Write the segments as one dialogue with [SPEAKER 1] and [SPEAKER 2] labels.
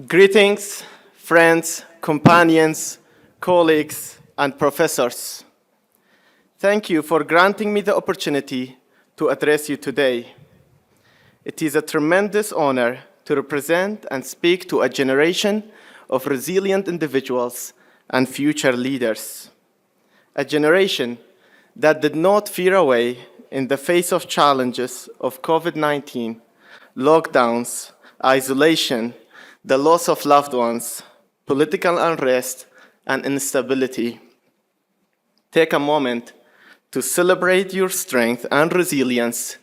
[SPEAKER 1] Greetings, friends, companions, colleagues, and professors. Thank you for granting me the opportunity to address you today. It is a tremendous honor to represent and speak to a generation of resilient individuals and future leaders. A generation that did not fear away in the face of challenges of COVID-19, lockdowns, isolation, the loss of loved ones, political unrest, and instability. Take a moment to celebrate your strength and resilience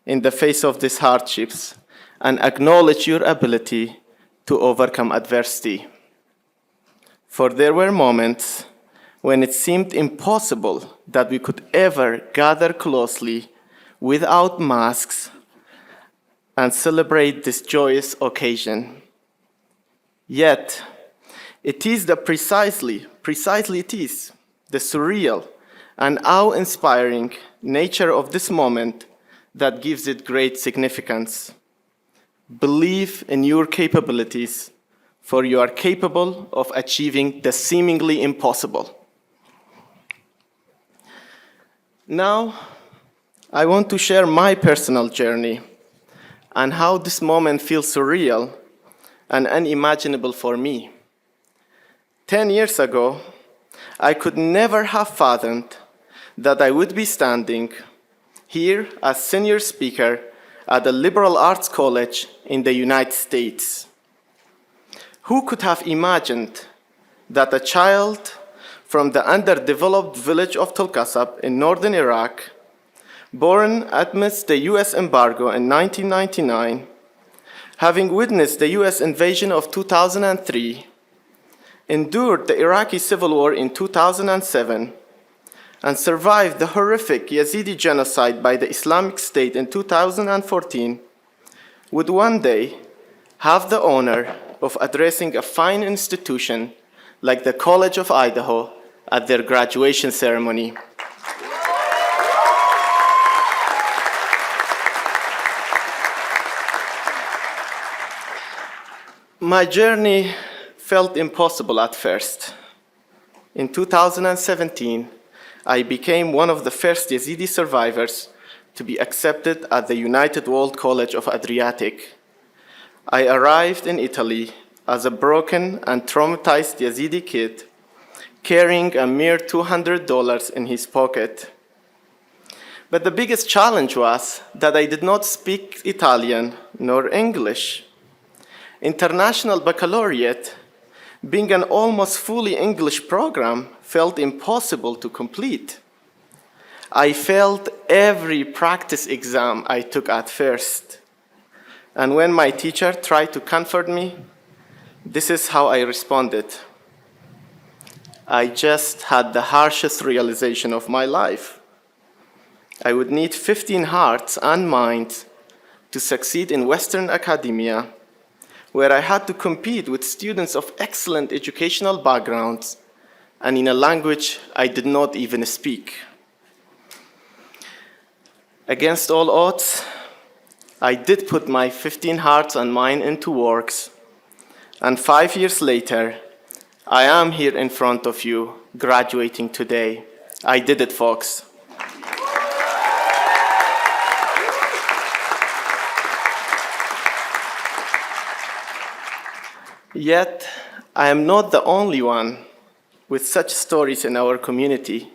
[SPEAKER 1] in the face of these hardships and acknowledge your ability to overcome adversity. For there were moments when it seemed impossible that we could ever gather closely without masks and celebrate this joyous occasion. Yet, it is the precisely it is the surreal and awe-inspiring nature of this moment that gives it great significance. Believe in your capabilities, for you are capable of achieving the seemingly impossible. Now, I want to share my personal journey and how this moment feels surreal and unimaginable for me. 10 years ago, I could never have fathomed that I would be standing here as senior speaker at a liberal arts college in the United States. Who could have imagined that a child from the underdeveloped village of Tulkasab in northern Iraq, born amidst the US embargo in 1999, having witnessed the US invasion of 2003, endured the Iraqi civil war in 2007, and survived the horrific Yazidi Genocide by the Islamic State in 2014, would one day have the honor of addressing a fine institution like the College of Idaho at their graduation ceremony. My journey felt impossible at first. In 2017, I became one of the first Yazidi survivors to be accepted at the United World College of Adriatic. I arrived in Italy as a broken and traumatized Yazidi kid, carrying a mere $200 in his pocket. But the biggest challenge was that I did not speak Italian nor English. International Baccalaureate, being an almost fully English program, felt impossible to complete. I failed every practice exam I took at first. And when my teacher tried to comfort me, this is how I responded. I just had the harshest realization of my life. I would need 15 hearts and minds to succeed in Western academia, where I had to compete with students of excellent educational backgrounds and in a language I did not even speak. Against all odds, I did put my 15 hearts and mind into works, and 5 years later, I am here in front of you, graduating today. I did it, folks. Yet, I am not the only one with such stories in our community.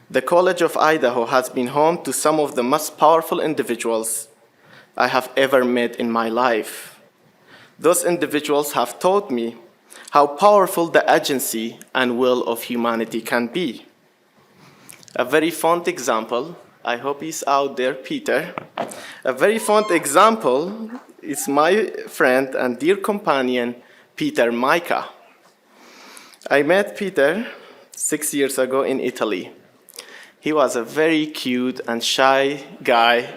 [SPEAKER 1] The College of Idaho has been home to some of the most powerful individuals I have ever met in my life. Those individuals have taught me how powerful the agency and will of humanity can be. A very fond example, I hope he's out there, Peter. A very fond example is my friend and dear companion, Peter Micah. I met Peter 6 years ago in Italy. He was a very cute and shy guy.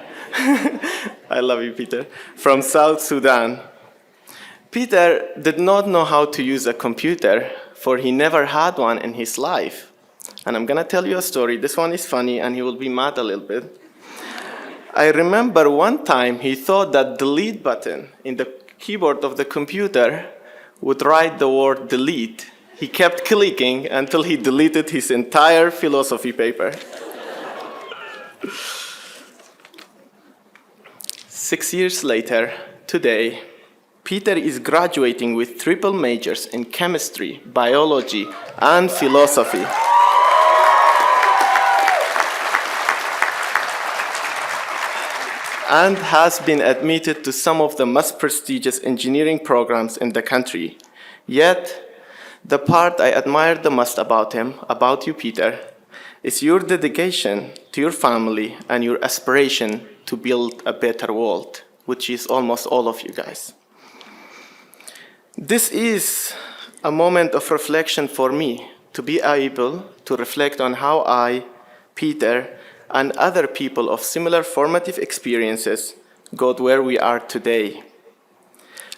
[SPEAKER 1] I love you, Peter. From South Sudan. Peter did not know how to use a computer, for he never had one in his life. And I'm gonna tell you a story. This one is funny and he will be mad a little bit. I remember one time he thought that delete button in the keyboard of the computer would write the word delete, he kept clicking until he deleted his entire philosophy paper. 6 years later, today, Peter is graduating with triple majors in chemistry, biology, and philosophy. And has been admitted to some of the most prestigious engineering programs in the country. Yet, the part I admire the most about him, about you, Peter, is your dedication to your family and your aspiration to build a better world, which is almost all of you guys. This is a moment of reflection for me, to be able to reflect on how I, Peter, and other people of similar formative experiences got where we are today.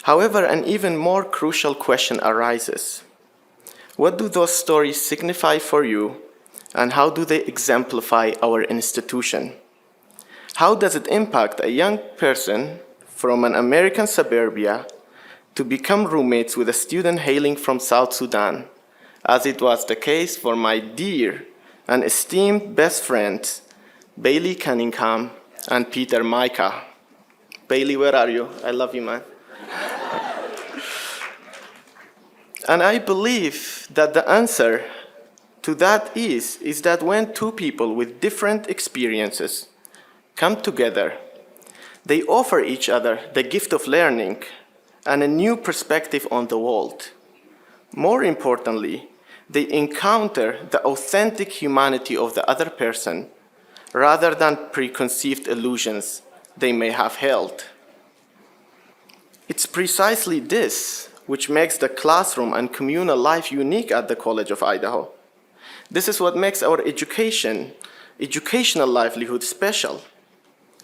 [SPEAKER 1] However, an even more crucial question arises. What do those stories signify for you, and how do they exemplify our institution? How does it impact a young person from an American suburbia to become roommates with a student hailing from South Sudan, as it was the case for my dear and esteemed best friends, Bailey Cunningham and Peter Micah? Bailey, where are you? I love you, man. And I believe that the answer to that is that when two people with different experiences come together, they offer each other the gift of learning and a new perspective on the world. More importantly, they encounter the authentic humanity of the other person rather than preconceived illusions they may have held. It's precisely this which makes the classroom and communal life unique at the College of Idaho. This is what makes our educational livelihood special.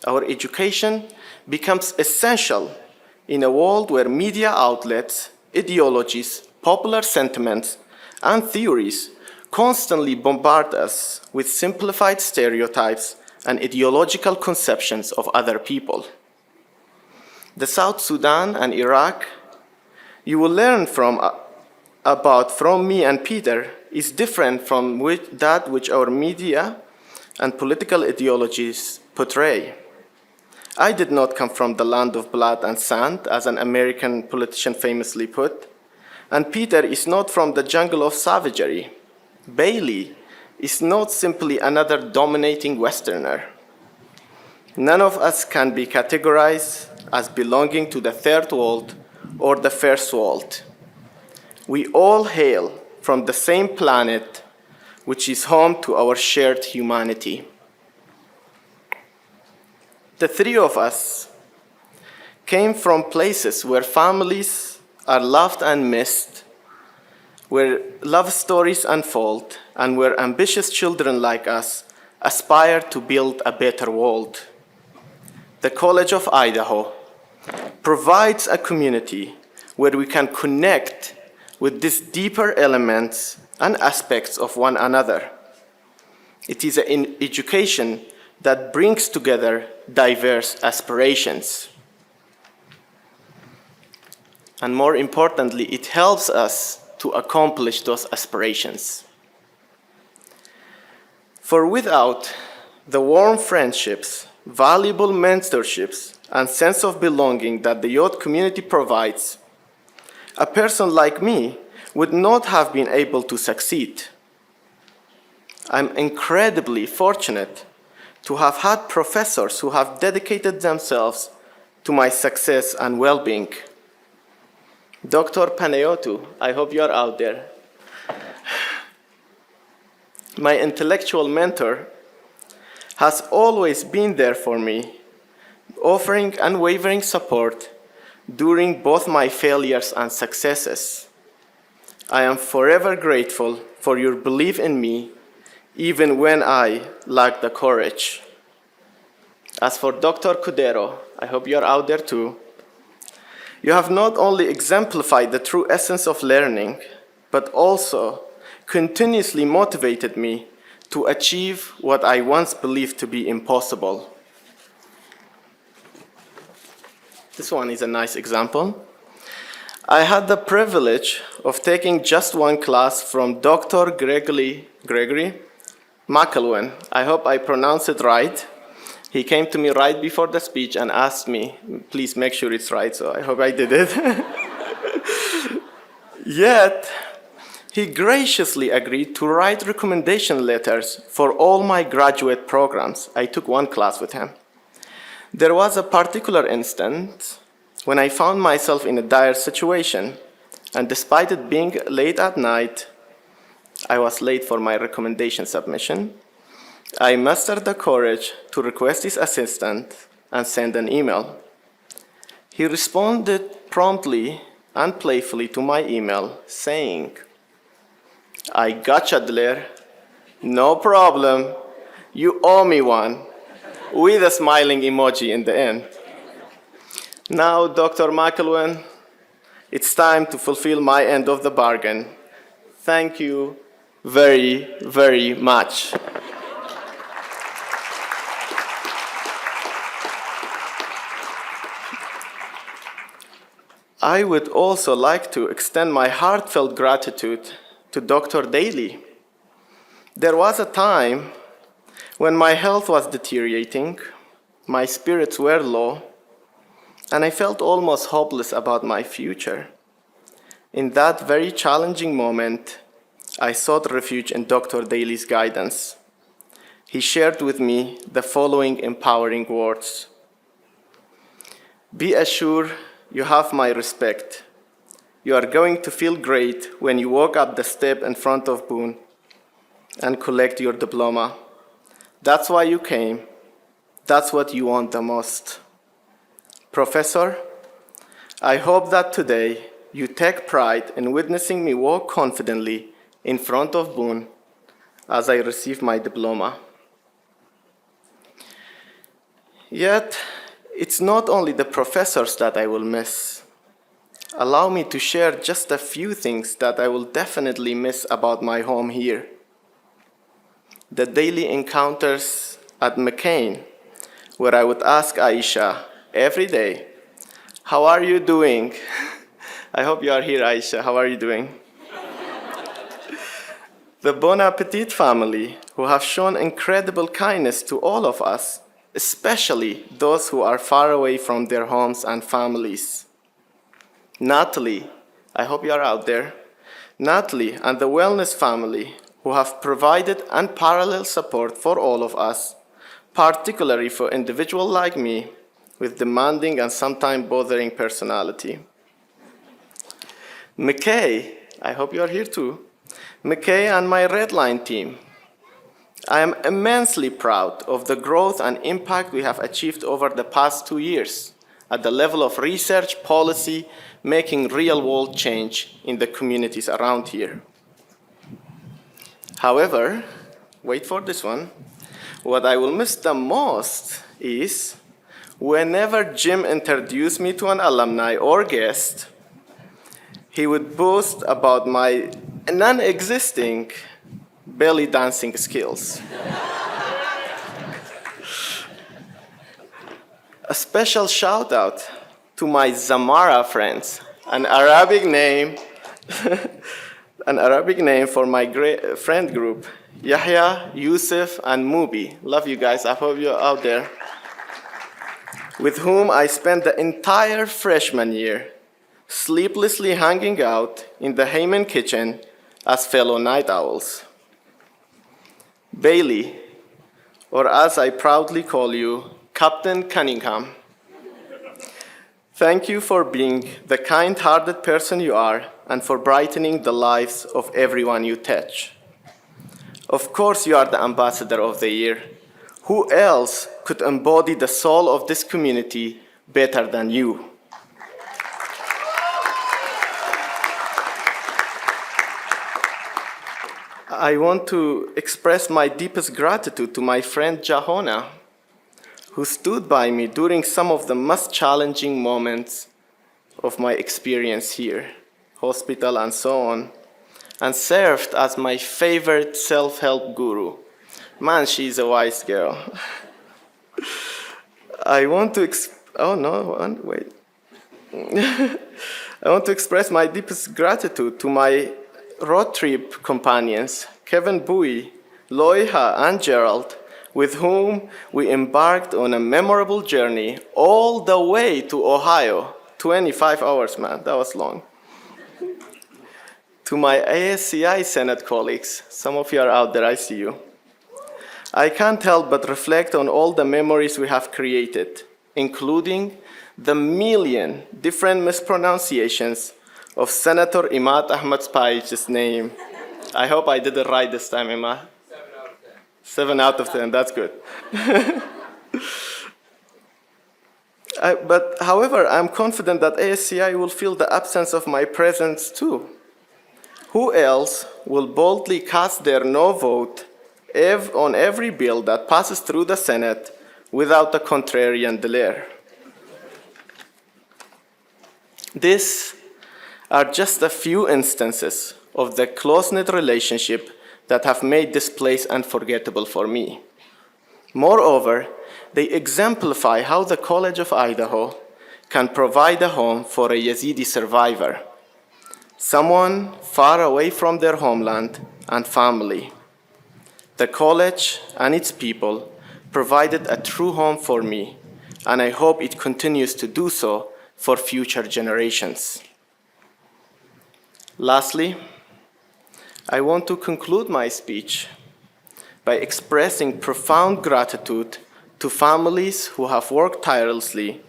[SPEAKER 1] Our education becomes essential in a world where media outlets, ideologies, popular sentiments, and theories constantly bombard us with simplified stereotypes and ideological conceptions of other people. The South Sudan and Iraq you will learn from me and Peter is different from that which our media and political ideologies portray. I did not come from the land of blood and sand, as an American politician famously put, and Peter is not from the jungle of savagery. Bailey is not simply another dominating Westerner. None of us can be categorized as belonging to the third world or the first world. We all hail from the same planet, which is home to our shared humanity. The three of us came from places where families are loved and missed, where love stories unfold, and where ambitious children like us aspire to build a better world. The College of Idaho provides a community where we can connect with these deeper elements and aspects of one another. It is an education that brings together diverse aspirations. And more importantly, it helps us to accomplish those aspirations. For without the warm friendships, valuable mentorships, and sense of belonging that the youth community provides, a person like me would not have been able to succeed. I'm incredibly fortunate to have had professors who have dedicated themselves to my success and well-being. Dr. Panayotu, I hope you're out there. My intellectual mentor has always been there for me, offering unwavering support during both my failures and successes. I am forever grateful for your belief in me, even when I lacked the courage. As for Dr. Cudero, I hope you're out there too. You have not only exemplified the true essence of learning, but also continuously motivated me to achieve what I once believed to be impossible. This one is a nice example. I had the privilege of taking just one class from Dr. Gregory McElwain. I hope I pronounced it right. He came to me right before the speech and asked me, please make sure it's right, so I hope I did it. Yet, he graciously agreed to write recommendation letters for all my graduate programs. I took one class with him. There was a particular instance when I found myself in a dire situation, and despite it being late at night, I was late for my recommendation submission. I mustered the courage to request his assistance and send an email. He responded promptly and playfully to my email, saying, "I gotcha, Dler. No problem. You owe me one," with a smiling emoji in the end. Now, Dr. McElwain, it's time to fulfill my end of the bargain. Thank you very, very much. I would also like to extend my heartfelt gratitude to Dr. Daly. There was a time when my health was deteriorating, my spirits were low, and I felt almost hopeless about my future. In that very challenging moment, I sought refuge in Dr. Daly's guidance. He shared with me the following empowering words: "Be assured you have my respect. You are going to feel great when you walk up the step in front of Boone and collect your diploma. That's why you came. That's what you want the most. Professor, I hope that today you take pride in witnessing me walk confidently in front of Boone as I receive my diploma." Yet, it's not only the professors that I will miss. Allow me to share just a few things that I will definitely miss about my home here. The daily encounters at McCain, where I would ask Aisha every day, "How are you doing?" I hope you are here, Aisha. How are you doing? The Bon Appetit family, who have shown incredible kindness to all of us, especially those who are far away from their homes and families. Natalie, I hope you are out there. Natalie and the Wellness family, who have provided unparalleled support for all of us, particularly for individuals like me with demanding and sometimes bothering personality. McKay, I hope you are here too. McKay and my Red Line team. I am immensely proud of the growth and impact we have achieved over the past 2 years at the level of research, policy, making real-world change in the communities around here. However, wait for this one, what I will miss the most is whenever Jim introduced me to an alumni or guest, he would boast about my non-existing belly dancing skills. A special shout out to my Zamara friends, an Arabic name, an Arabic name for my great friend group, Yahya, Yusuf, and Mubi. Love you guys, I hope you're out there. With whom I spent the entire freshman year sleeplessly hanging out in the Heyman kitchen as fellow night owls. Bailey, or as I proudly call you, Captain Cunningham. Thank you for being the kind-hearted person you are and for brightening the lives of everyone you touch. Of course, you are the Ambassador of the Year. Who else could embody the soul of this community better than you? I want to express my deepest gratitude to my friend Jahona, who stood by me during some of the most challenging moments of my experience here, hospital and so on, and served as my favorite self-help guru. Man, she's a wise girl. I want to I want to express my deepest gratitude to my road trip companions, Kevin Bowie, Loiha, and Gerald, with whom we embarked on a memorable journey all the way to Ohio. 25 hours, man, that was long. To my ASCI Senate colleagues, some of you are out there, I see you. I can't help but reflect on all the memories we have created, including the million different mispronunciations of Senator Imad Ahmad Spaich's name. I hope I did it right this time, Imad. 7 out of 10, that's good. However, I'm confident that ASCI will feel the absence of my presence too. Who else will boldly cast their no vote on every bill that passes through the Senate without a contrarian Dler? These are just a few instances of the close-knit relationship that have made this place unforgettable for me. Moreover, they exemplify how the College of Idaho can provide a home for a Yazidi survivor, someone far away from their homeland and family. The college and its people provided a true home for me, and I hope it continues to do so for future generations. Lastly, I want to conclude my speech by expressing profound gratitude to families who have worked tirelessly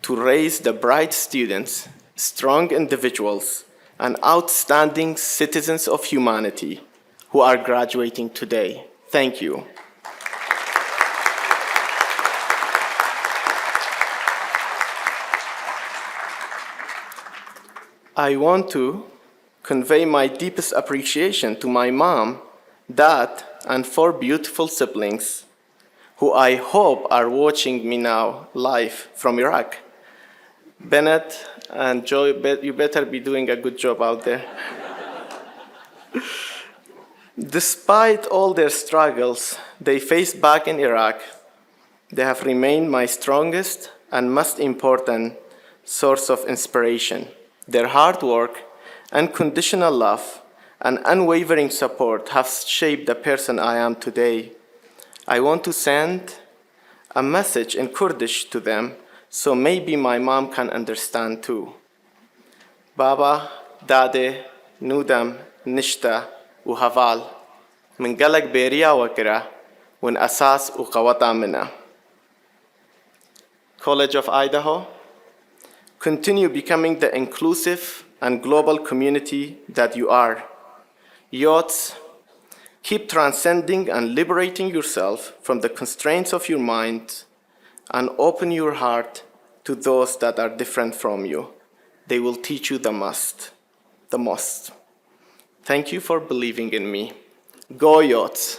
[SPEAKER 1] to raise the bright students, strong individuals, and outstanding citizens of humanity who are graduating today. Thank you. I want to convey my deepest appreciation to my mom, dad, and 4 beautiful siblings who I hope are watching me now live from Iraq. Bennett and Joy, you better be doing a good job out there. Despite all their struggles they faced back in Iraq, they have remained my strongest and most important source of inspiration. Their hard work, unconditional love, and unwavering support have shaped the person I am today. I want to send a message in Kurdish to them so maybe my mom can understand too. Baba, Dade, Nudam, Nishta, وهفال من قلق بيريا وكرة وان أساس وقوتا منا. College of Idaho, continue becoming the inclusive and global community that you are. Youths, keep transcending and liberating yourself from the constraints of your mind and open your heart to those that are different from you. They will teach you the most. Thank you for believing in me. Go Youths!